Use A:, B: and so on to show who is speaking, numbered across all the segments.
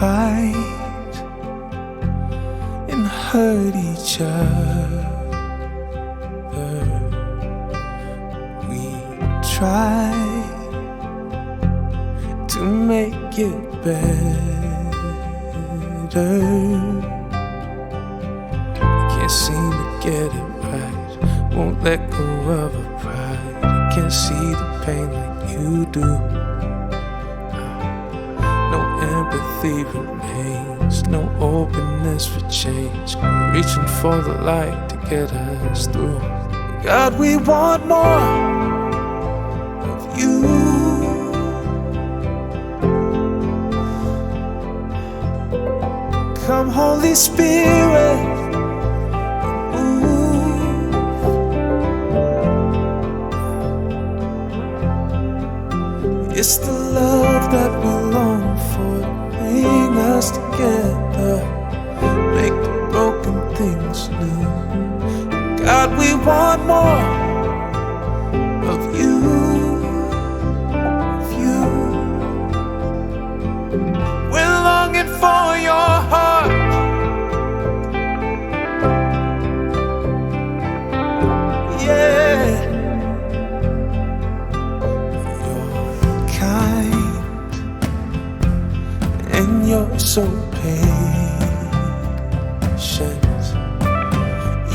A: fight and hurt each other. We try to make it better. Can't seem to get it right. Won't let go of her pride. Can't see the pain like you do. No empathy remains, no openness for change. We're reaching for the light to get us through. God, we want more of you. Come, Holy Spirit, move. It's the love that we long for, bring us together, make the broken things new. God, we want more of you, of you. We're longing for your heart. Yeah. You're kind and you're so patient.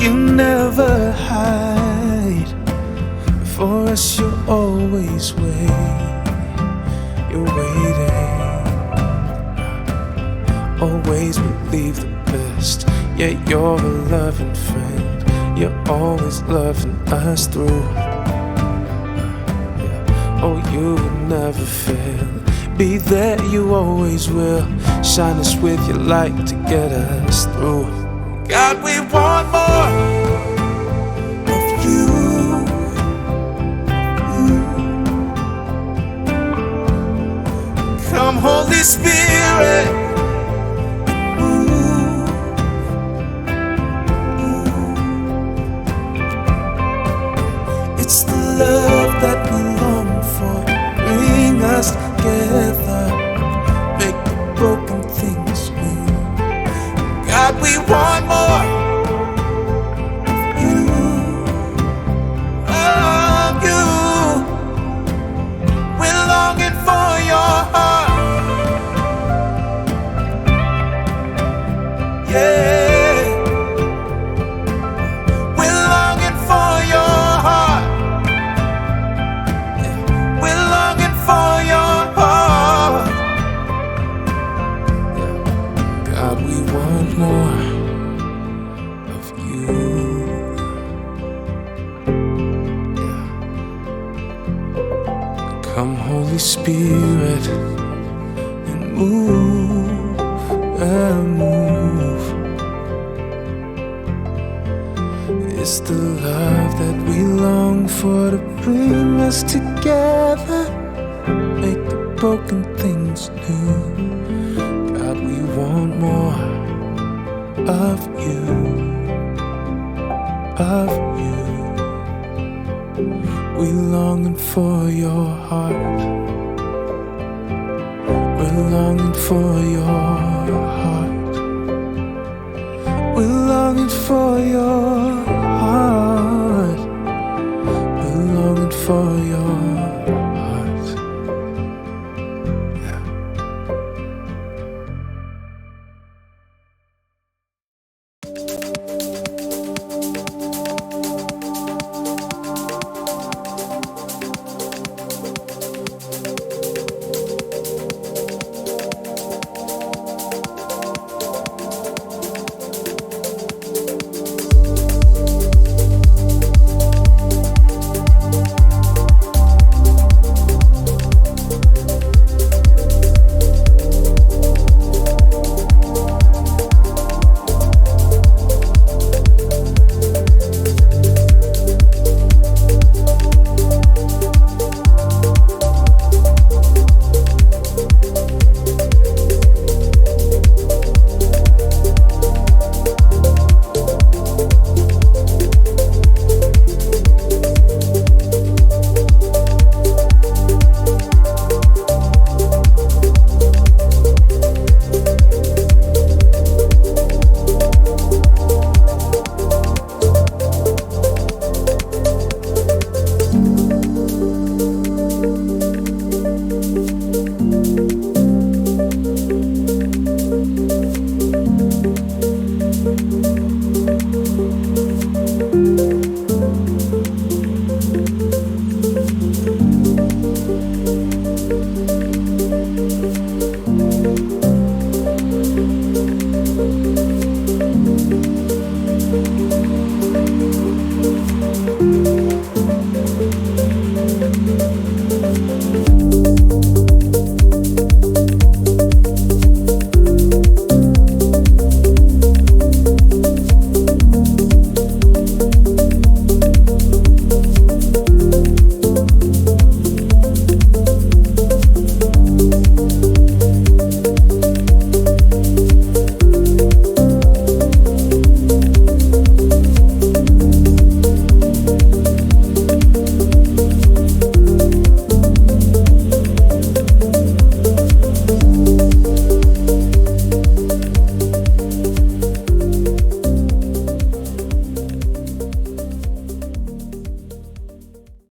A: You never hide. For us, you always wait. You're waiting. Always believe the best. Yet you're a loving friend. You're always loving us through. Oh, you will never fail. Be there, you always will. Shine us with your light to get us through. God, we want more of you. Come, Holy Spirit. It's the love that we long for, bring us together, make the broken things new. God, we want more of you, of you. We're longing for your heart. Yeah, we're longing for your heart. We're longing for your heart. God, we want more of you. Come, Holy Spirit, and move, move. It's the love that we long for to bring us together, make the broken things new. God, we want more of you, of you. We longing for your heart. We're longing for your heart. We're longing for your heart. We're longing for your